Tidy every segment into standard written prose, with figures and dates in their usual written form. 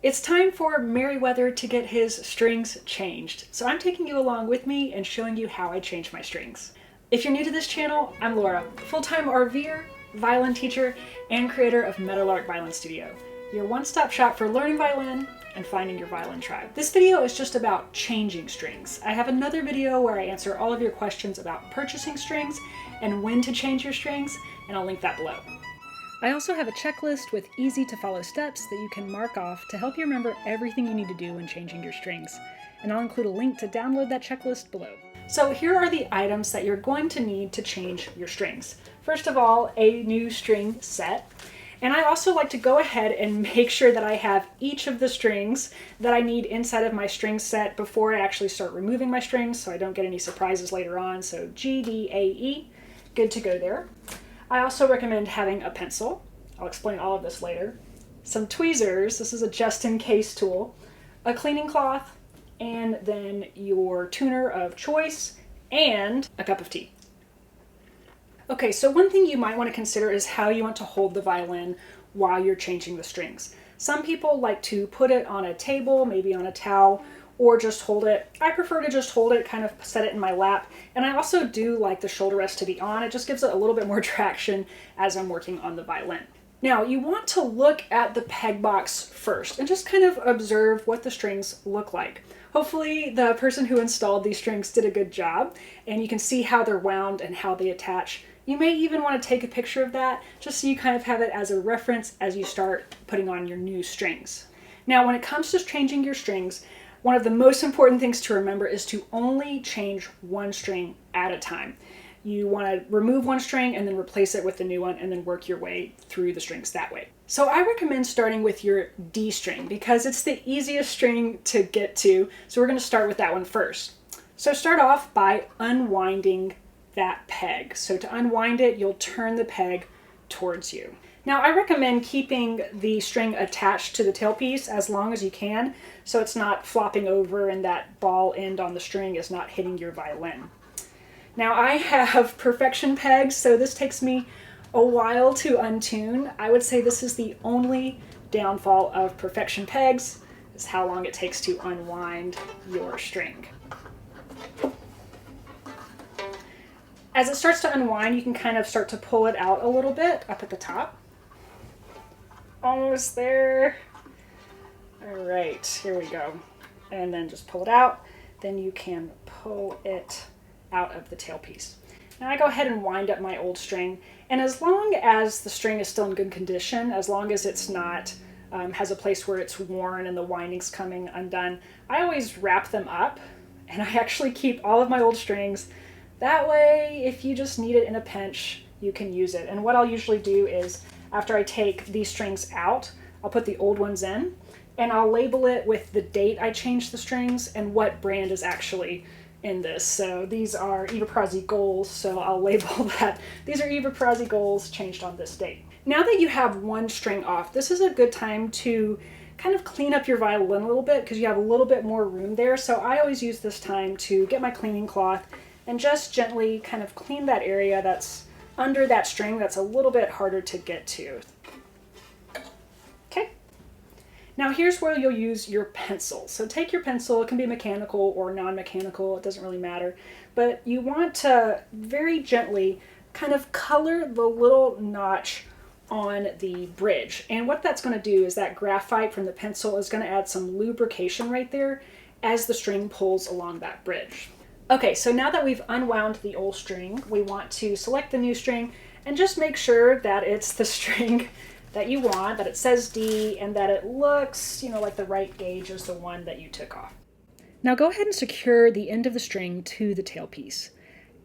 It's time for Merriweather to get his strings changed. So I'm taking you along with me and showing you how I change my strings. If you're new to this channel, I'm Laura, full-time RVer, violin teacher, and creator of Meadowlark Violin Studio, your one-stop shop for learning violin and finding your violin tribe. This video is just about changing strings. I have another video where I answer all of your questions about purchasing strings and when to change your strings, and I'll link that below. I also have a checklist with easy to follow steps that you can mark off to help you remember everything you need to do when changing your strings. And I'll include a link to download that checklist below. So here are the items that you're going to need to change your strings. First of all, a new string set. And I also like to go ahead and make sure that I have each of the strings that I need inside of my string set before I actually start removing my strings so I don't get any surprises later on. So G, D, A, E, good to go there. I also recommend having a pencil. I'll explain all of this later. Some tweezers, this is a just-in-case tool, a cleaning cloth, and then your tuner of choice, and a cup of tea. Okay, so one thing you might want to consider is how you want to hold the violin while you're changing the strings. Some people like to put it on a table, maybe on a towel, or just hold it. I prefer to just hold it, kind of set it in my lap. And I also do like the shoulder rest to be on. It just gives it a little bit more traction as I'm working on the violin. Now, you want to look at the peg box first and just kind of observe what the strings look like. Hopefully the person who installed these strings did a good job and you can see how they're wound and how they attach. You may even want to take a picture of that just so you kind of have it as a reference as you start putting on your new strings. Now, when it comes to changing your strings, one of the most important things to remember is to only change one string at a time. You want to remove one string and then replace it with a new one and then work your way through the strings that way. So I recommend starting with your D string because it's the easiest string to get to. So we're going to start with that one first. So start off by unwinding that peg. So to unwind it, you'll turn the peg towards you. Now I recommend keeping the string attached to the tailpiece as long as you can so it's not flopping over and that ball end on the string is not hitting your violin. Now I have perfection pegs, so this takes me a while to untune. I would say this is the only downfall of perfection pegs, is how long it takes to unwind your string. As it starts to unwind, you can kind of start to pull it out a little bit up at the top. Almost there. All right, here we go. And then just pull it out. Then you can pull it out of the tailpiece. Now I go ahead and wind up my old string. And as long as the string is still in good condition, as long as it's not, has a place where it's worn and the winding's coming undone, I always wrap them up. And I actually keep all of my old strings. That way, if you just need it in a pinch, you can use it. And what I'll usually do is, after I take these strings out, I'll put the old ones in, and I'll label it with the date I changed the strings and what brand is actually in this. So these are Eva Prazzi Golds, so I'll label that. These are Eva Prazzi Golds changed on this date. Now that you have one string off, this is a good time to kind of clean up your violin a little bit because you have a little bit more room there. So I always use this time to get my cleaning cloth and just gently kind of clean that area that's under that string that's a little bit harder to get to. Okay. Now here's where you'll use your pencil. So take your pencil, it can be mechanical or non-mechanical, it doesn't really matter, but you want to very gently kind of color the little notch on the bridge. And what that's going to do is that graphite from the pencil is going to add some lubrication right there as the string pulls along that bridge. Okay, so now that we've unwound the old string, we want to select the new string and just make sure that it's the string that you want, that it says D, and that it looks, like the right gauge as the one that you took off. Now go ahead and secure the end of the string to the tailpiece.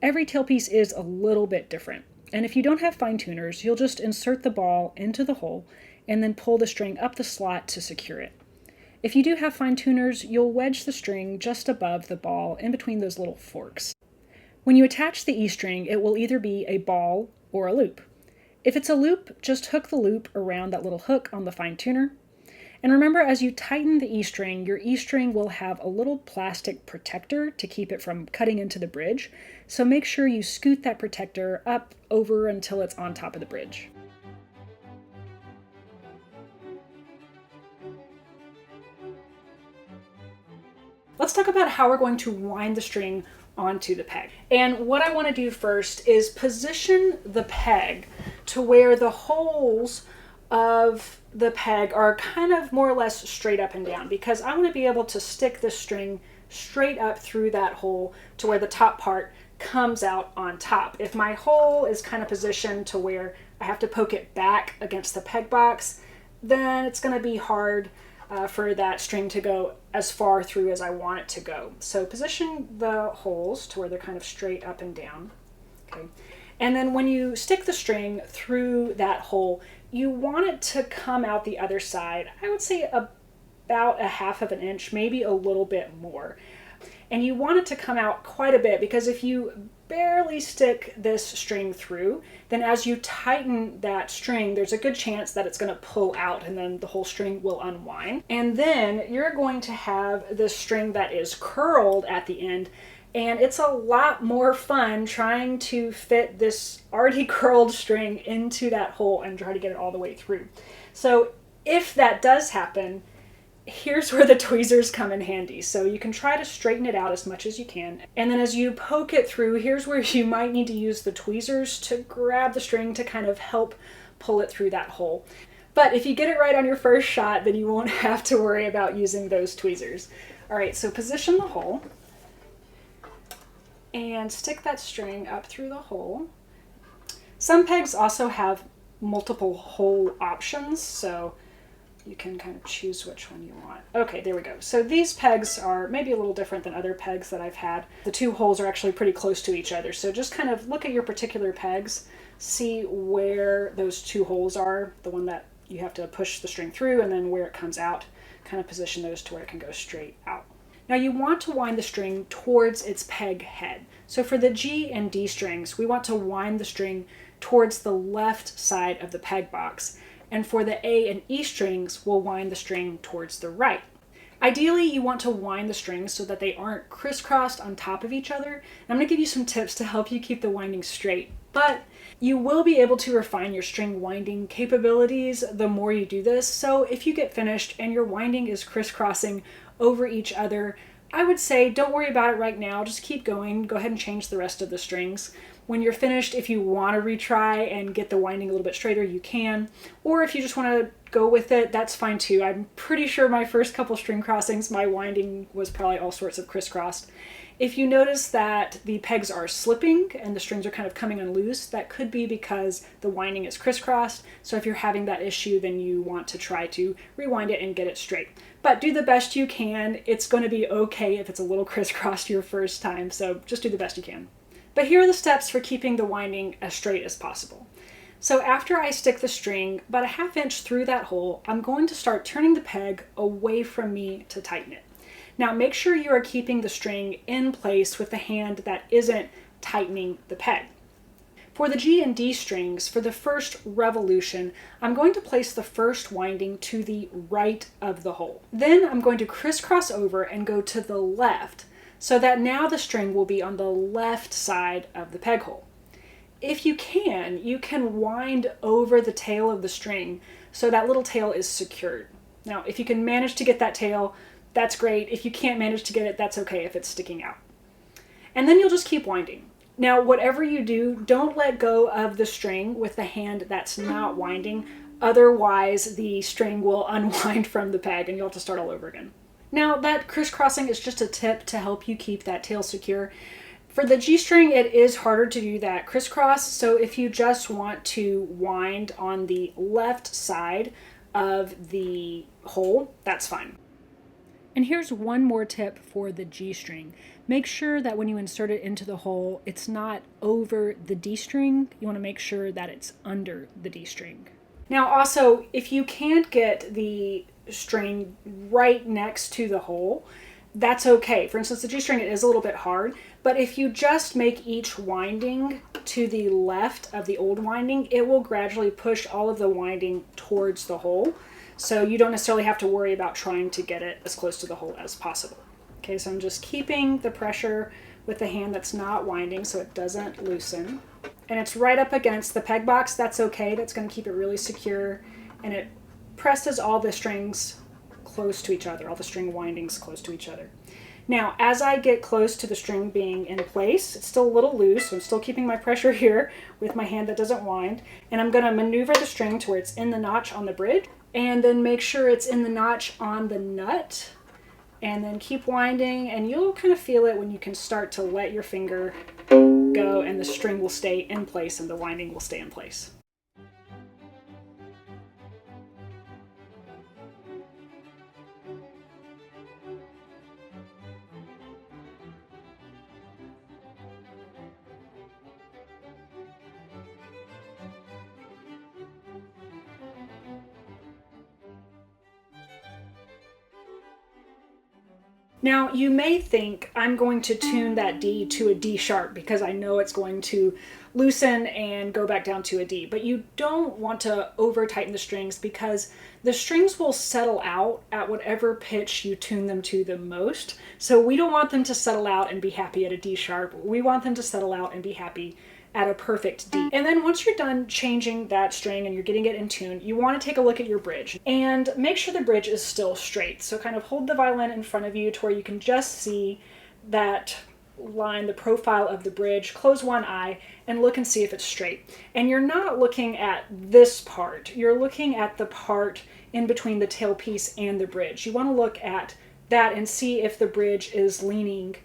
Every tailpiece is a little bit different, and if you don't have fine tuners, you'll just insert the ball into the hole and then pull the string up the slot to secure it. If you do have fine tuners, you'll wedge the string just above the ball in between those little forks. When you attach the E string, it will either be a ball or a loop. If it's a loop, just hook the loop around that little hook on the fine tuner. And remember, as you tighten the E string, your E string will have a little plastic protector to keep it from cutting into the bridge. So make sure you scoot that protector up over until it's on top of the bridge. let's talk about how we're going to wind the string onto the peg. And what I want to do first is position the peg to where the holes of the peg are kind of more or less straight up and down, because I want to be able to stick the string straight up through that hole to where the top part comes out on top. If my hole is kind of positioned to where I have to poke it back against the peg box, then it's going to be hard for that string to go as far through as I want it to go. So position the holes to where they're kind of straight up and down. Okay. And then when you stick the string through that hole, you want it to come out the other side, I would say about 1/2 of an inch, maybe a little bit more. And you want it to come out quite a bit, because if you barely stick this string through, then as you tighten that string, there's a good chance that it's going to pull out and then the whole string will unwind. And then you're going to have this string that is curled at the end, and it's a lot more fun trying to fit this already curled string into that hole and try to get it all the way through. So if that does happen, here's where the tweezers come in handy. So you can try to straighten it out as much as you can. And then as you poke it through, here's where you might need to use the tweezers to grab the string to kind of help pull it through that hole. But if you get it right on your first shot, then you won't have to worry about using those tweezers. All right, so position the hole and stick that string up through the hole. Some pegs also have multiple hole options, so you can kind of choose which one you want. Okay, there we go. So these pegs are maybe a little different than other pegs that I've had. The two holes are actually pretty close to each other. So just kind of look at your particular pegs, see where those two holes are, the one that you have to push the string through, and then where it comes out, kind of position those to where it can go straight out. Now you want to wind the string towards its peg head. So for the G and D strings, we want to wind the string towards the left side of the peg box. And for the A and E strings, we'll wind the string towards the right. Ideally, you want to wind the strings so that they aren't crisscrossed on top of each other. And I'm going to give you some tips to help you keep the winding straight. But you will be able to refine your string winding capabilities the more you do this. So if you get finished and your winding is crisscrossing over each other, I would say don't worry about it right now. Just keep going. Go ahead and change the rest of the strings. When you're finished, if you want to retry and get the winding a little bit straighter, you can. Or if you just want to go with it, that's fine too. I'm pretty sure my first couple string crossings, my winding was probably all sorts of crisscrossed. If you notice that the pegs are slipping and the strings are kind of coming unloose, that could be because the winding is crisscrossed. So if you're having that issue, then you want to try to rewind it and get it straight. But do the best you can. It's going to be okay if it's a little crisscrossed your first time, so just do the best you can. But here are the steps for keeping the winding as straight as possible. So after I stick the string about 1/2 inch through that hole, I'm going to start turning the peg away from me to tighten it. Now make sure you are keeping the string in place with the hand that isn't tightening the peg. For the G and D strings, for the first revolution, I'm going to place the first winding to the right of the hole. Then I'm going to crisscross over and go to the left, so that now the string will be on the left side of the peg hole. If you can wind over the tail of the string so that little tail is secured. Now, if you can manage to get that tail, that's great. If you can't manage to get it, that's okay if it's sticking out. And then you'll just keep winding. Now, whatever you do, don't let go of the string with the hand that's not winding. Otherwise, the string will unwind from the peg and you'll have to start all over again. Now, that crisscrossing is just a tip to help you keep that tail secure. For the G string, it is harder to do that crisscross, so if you just want to wind on the left side of the hole, that's fine. And here's one more tip for the G string. Make sure that when you insert it into the hole, it's not over the D string. You want to make sure that it's under the D string. Now also, if you can't get the string right next to the hole, that's okay. For instance, the G string, it is a little bit hard, but if you just make each winding to the left of the old winding, it will gradually push all of the winding towards the hole. So you don't necessarily have to worry about trying to get it as close to the hole as possible. Okay, so I'm just keeping the pressure with the hand that's not winding so it doesn't loosen. And it's right up against the peg box. That's okay. That's going to keep it really secure. And it presses all the strings close to each other, all the string windings close to each other. Now, as I get close to the string being in place, it's still a little loose, so I'm still keeping my pressure here with my hand that doesn't wind, and I'm going to maneuver the string to where it's in the notch on the bridge, and then make sure it's in the notch on the nut, and then keep winding, and you'll kind of feel it when you can start to let your finger go, and the string will stay in place and the winding will stay in place. Now, you may think I'm going to tune that D to a D sharp because I know it's going to loosen and go back down to a D, but you don't want to over tighten the strings because the strings will settle out at whatever pitch you tune them to the most. So we don't want them to settle out and be happy at a D sharp. We want them to settle out and be happy at a perfect D. And then once you're done changing that string and you're getting it in tune, you want to take a look at your bridge and make sure the bridge is still straight. So kind of hold the violin in front of you to where you can just see that line, the profile of the bridge, close one eye and look and see if it's straight. And you're not looking at this part, you're looking at the part in between the tailpiece and the bridge. You want to look at that and see if the bridge is leaning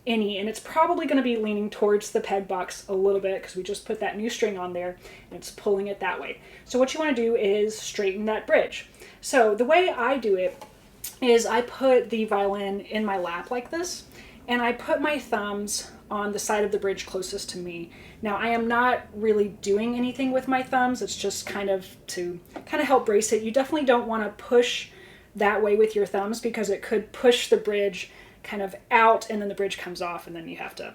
any, and it's probably going to be leaning towards the peg box a little bit because we just put that new string on there and it's pulling it that way. So what you want to do is straighten that bridge. So the way I do it is I put the violin in my lap like this, and I put my thumbs on the side of the bridge closest to me. Now I am not really doing anything with my thumbs, it's just kind of to help brace it. You definitely don't want to push that way with your thumbs because it could push the bridge kind of out and then the bridge comes off and then you have to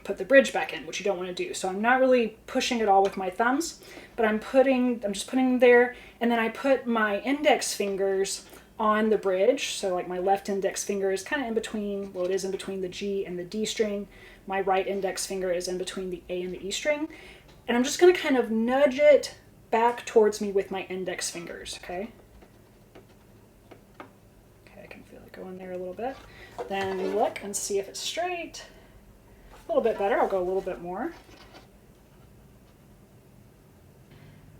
put the bridge back in, which you don't want to do. So I'm not really pushing it all with my thumbs, but I'm just putting them there, and then I put my index fingers on the bridge. So like my left index finger is kind of in between, well, it is in between the G and the D string. My right index finger is in between the A and the E string. And I'm just going to kind of nudge it back towards me with my index fingers, okay? Okay, I can feel it going there a little bit. Then look and see if it's straight. A little bit better, I'll go a little bit more.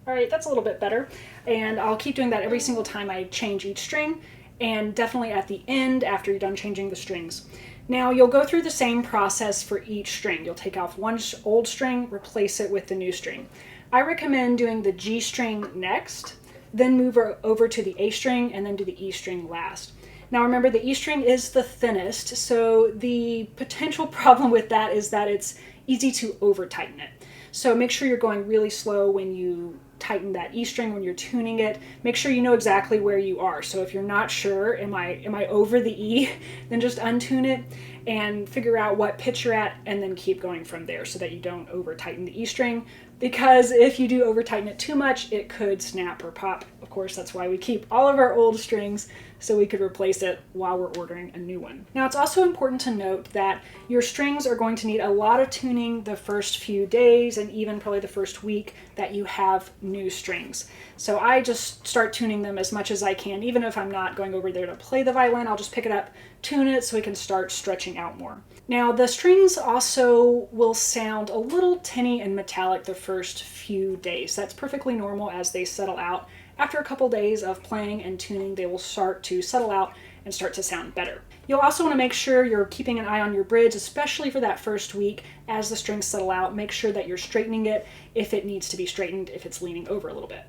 All right, that's a little bit better. And I'll keep doing that every single time I change each string, and definitely at the end after you're done changing the strings. Now you'll go through the same process for each string. You'll take off one old string, replace it with the new string. I recommend doing the G string next, then move over to the A string, and then do the E string last. Now remember, the E string is the thinnest, so the potential problem with that is that it's easy to over tighten it. So make sure you're going really slow when you tighten that E string, when you're tuning it. Make sure you know exactly where you are. So if you're not sure, am I over the E, then just untune it and figure out what pitch you're at and then keep going from there so that you don't over tighten the E string, because if you do over tighten it too much, it could snap or pop. Of course, that's why we keep all of our old strings, so we could replace it while we're ordering a new one. Now it's also important to note that your strings are going to need a lot of tuning the first few days and even probably the first week that you have new strings. So I just start tuning them as much as I can. Even if I'm not going over there to play the violin, I'll just pick it up, tune it so we can start stretching out more. Now the strings also will sound a little tinny and metallic the first few days. That's perfectly normal as they settle out. After a couple days of playing and tuning, they will start to settle out and start to sound better. You'll also want to make sure you're keeping an eye on your bridge, especially for that first week. As the strings settle out, make sure that you're straightening it if it needs to be straightened, if it's leaning over a little bit.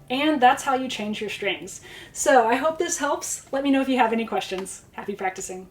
And that's how you change your strings. So I hope this helps. Let me know if you have any questions. Happy practicing.